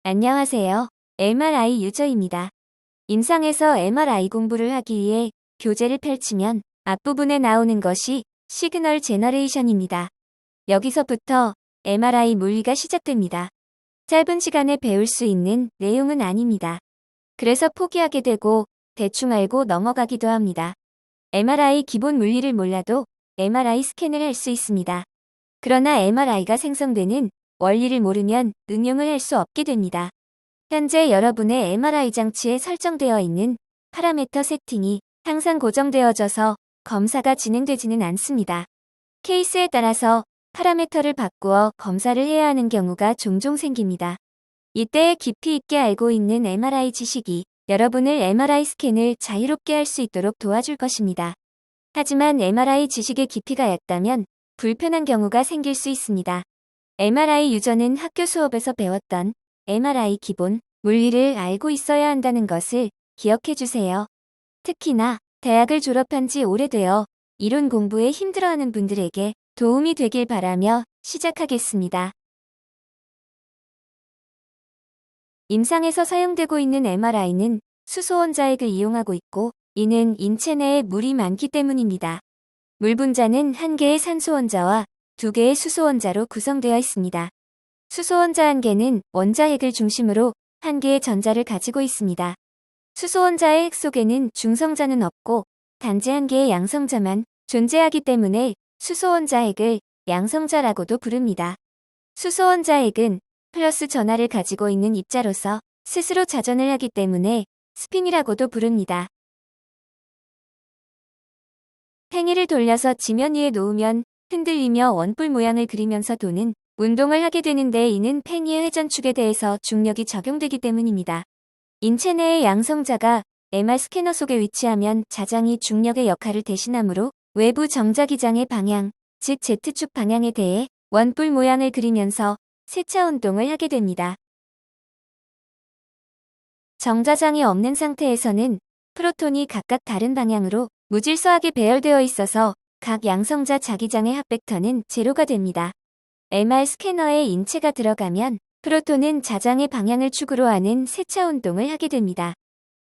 안녕하세요. MRI 유저입니다. 임상에서 MRI 공부를 하기 위해 교재를 펼치면 앞부분에 나오는 것이 시그널 제너레이션입니다. 여기서부터 MRI 물리가 시작됩니다. 짧은 시간에 배울 수 있는 내용은 아닙니다. 그래서 포기하게 되고 대충 알고 넘어가기도 합니다. MRI 기본 물리를 몰라도 MRI 스캔을 할 수 있습니다. 그러나 MRI가 생성되는 원리를 모르면 응용을 할 수 없게 됩니다. 현재 여러분의 MRI 장치에 설정되어 있는 파라미터 세팅이 항상 고정되어져서 검사가 진행되지는 않습니다. 케이스에 따라서 파라미터를 바꾸어 검사를 해야 하는 경우가 종종 생깁니다. 이때 깊이 있게 알고 있는 MRI 지식이 여러분을 MRI 스캔을 자유롭게 할 수 있도록 도와줄 것입니다. 하지만 MRI 지식의 깊이가 얕다면 불편한 경우가 생길 수 있습니다. MRI 유저는 학교 수업에서 배웠던 MRI 기본 물리를 알고 있어야 한다는 것을 기억해 주세요. 특히나 대학을 졸업한 지 오래되어 이론 공부에 힘들어하는 분들에게 도움이 되길 바라며 시작하겠습니다. 임상에서 사용되고 있는 MRI는 수소원자액을 이용하고 있고 이는 인체 내에 물이 많기 때문입니다. 물 분자는 한 개의 산소원자와 두 개의 수소원자로 구성되어 있습니다. 수소원자 한 개는 원자핵을 중심으로 한 개의 전자를 가지고 있습니다. 수소원자의 핵 속에는 중성자는 없고 단지 한 개의 양성자만 존재하기 때문에 수소원자핵을 양성자라고도 부릅니다. 수소원자핵은 플러스 전하를 가지고 있는 입자로서 스스로 자전을 하기 때문에 스핀이라고도 부릅니다. 팽이를 돌려서 지면 위에 놓으면 흔들리며 원뿔 모양을 그리면서 도는 운동을 하게 되는데 이는 팽이의 회전축에 대해서 중력이 적용되기 때문입니다. 인체 내의 양성자가 MR 스캐너 속에 위치하면 자장이 중력의 역할을 대신하므로 외부 정자기장의 방향, 즉 Z축 방향에 대해 원뿔 모양을 그리면서 세차 운동을 하게 됩니다. 정자장이 없는 상태에서는 프로톤이 각각 다른 방향으로 무질서하게 배열되어 있어서 각 양성자 자기장의 합벡터는 제로가 됩니다. MR 스캐너에 인체가 들어가면 프로톤은 자장의 방향을 축으로 하는 세차 운동을 하게 됩니다.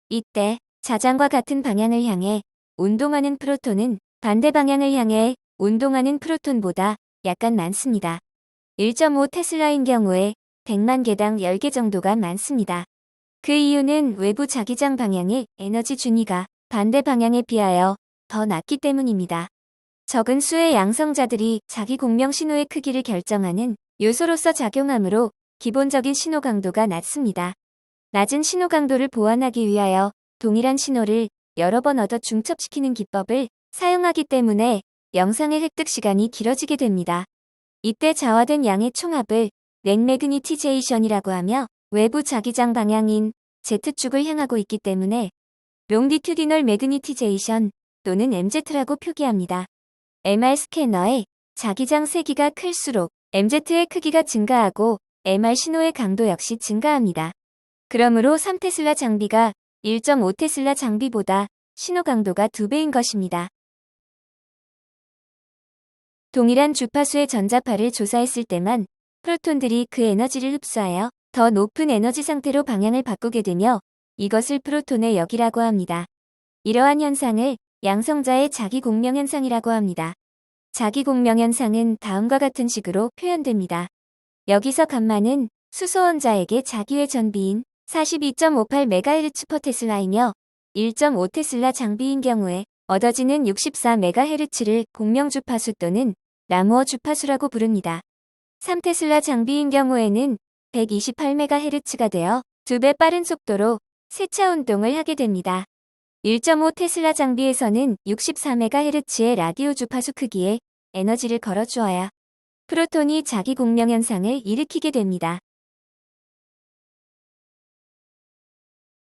이때 자장과 같은 방향을 향해 운동하는 프로톤은 반대 방향을 향해 운동하는 프로톤보다 약간 많습니다. 1.5 테슬라인 경우에 100만 개당 10개 정도가 많습니다. 그 이유는 외부 자기장 방향의 에너지 준위가 반대 방향에 비하여 더 낮기 때문입니다. 적은 수의 양성자들이 자기 공명 신호의 크기를 결정하는 요소로서 작용하므로 기본적인 신호 강도가 낮습니다. 낮은 신호 강도를 보완하기 위하여 동일한 신호를 여러 번 얻어 중첩시키는 기법을 사용하기 때문에 영상의 획득 시간이 길어지게 됩니다. 이때 자화된 양의 총합을 넥 매그니티제이션이라고 하며 외부 자기장 방향인 Z축을 향하고 있기 때문에 롱디튜디널 매그니티제이션 또는 MZ라고 표기합니다. MR 스캐너의 자기장 세기가 클수록 MZ의 크기가 증가하고 MR 신호의 강도 역시 증가합니다. 그러므로 3테슬라 장비가 1.5테슬라 장비보다 신호 강도가 2배인 것입니다. 동일한 주파수의 전자파를 조사했을 때만 프로톤들이 그 에너지를 흡수하여 더 높은 에너지 상태로 방향을 바꾸게 되며 이것을 프로톤의 역이라고 합니다. 이러한 현상을 양성자의 자기 공명 현상이라고 합니다. 자기 공명 현상은 다음과 같은 식으로 표현됩니다. 여기서 감마는 수소원자에게 자기의 전비인 42.58MHz/테슬라이며 1.5테슬라 장비인 경우에 얻어지는 64MHz를 공명 주파수 또는 라무어 주파수라고 부릅니다. 3테슬라 장비인 경우에는 128MHz가 되어 2배 빠른 속도로 세차 운동을 하게 됩니다. 1.5테슬라 장비에서는 64MHz의 라디오 주파수 크기에 에너지를 걸어주어야 프로톤이 자기 공명 현상을 일으키게 됩니다.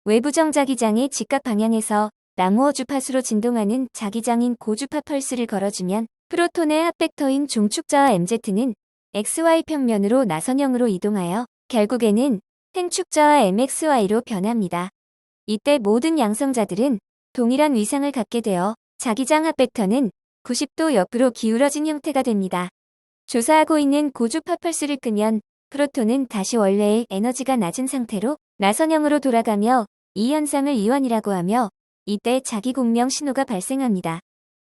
외부 정자기장의 직각 방향에서 라무어 주파수로 진동하는 자기장인 고주파 펄스를 걸어주면 프로톤의 합벡터인 종축자와 MZ는 XY 평면으로 나선형으로 이동하여 결국에는 행축자와 MXY로 변합니다. 이때 모든 양성자들은 동일한 위상을 갖게 되어 자기장 합벡터는 90도 옆으로 기울어진 형태가 됩니다. 조사하고 있는 고주파 펄스를 끄면 프로톤은 다시 원래의 에너지가 낮은 상태로 나선형으로 돌아가며 이 현상을 이완이라고 하며 이때 자기 공명 신호가 발생합니다.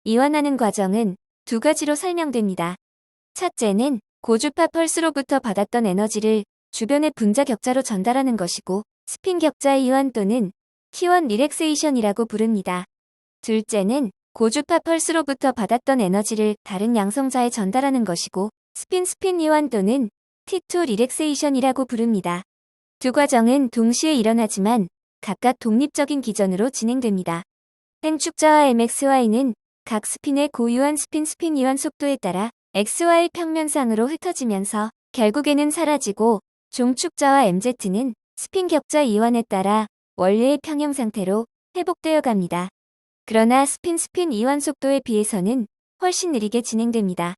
이완하는 과정은 두 가지로 설명됩니다. 첫째는 고주파 펄스로부터 받았던 에너지를 주변의 분자 격자로 전달하는 것이고 스핀 격자의 이완 또는 T1 리렉세이션이라고 부릅니다. 둘째는 고주파 펄스로부터 받았던 에너지를 다른 양성자에 전달하는 것이고 스핀 이완 또는 T2 리렉세이션이라고 부릅니다. 두 과정은 동시에 일어나지만 각각 독립적인 기전으로 진행됩니다. 행축자와 MXY는 각 스핀의 고유한 스핀 이완 속도에 따라 XY 평면상으로 흩어지면서 결국에는 사라지고 종축자와 MZ는 스핀 격자 이완에 따라 원래의 평형 상태로 회복되어 갑니다. 그러나 스핀 이완 속도에 비해서는 훨씬 느리게 진행됩니다.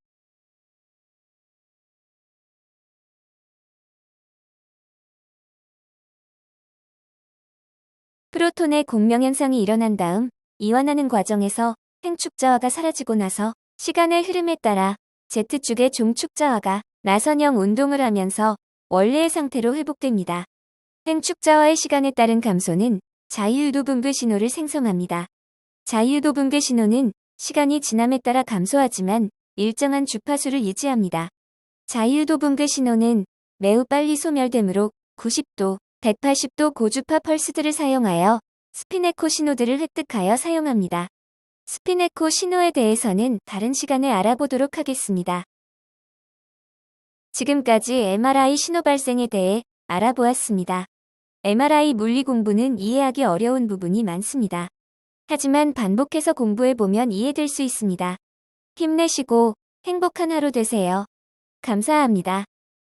프로톤의 공명 현상이 일어난 다음 이완하는 과정에서 행축자화가 사라지고 나서 시간의 흐름에 따라 Z축의 종축자화가 나선형 운동을 하면서 원래의 상태로 회복됩니다. 행축자화의 시간에 따른 감소는 자유유도 붕괴 신호를 생성합니다. 자유유도 붕괴 신호는 시간이 지남에 따라 감소하지만 일정한 주파수를 유지합니다. 자유유도 붕괴 신호는 매우 빨리 소멸되므로 90도, 180도 고주파 펄스들을 사용하여 스피네코 신호들을 획득하여 사용합니다. 스피네코 신호에 대해서는 다른 시간에 알아보도록 하겠습니다. 지금까지 MRI 신호 발생에 대해 알아보았습니다. MRI 물리 공부는 이해하기 어려운 부분이 많습니다. 하지만 반복해서 공부해보면 이해될 수 있습니다. 힘내시고 행복한 하루 되세요. 감사합니다.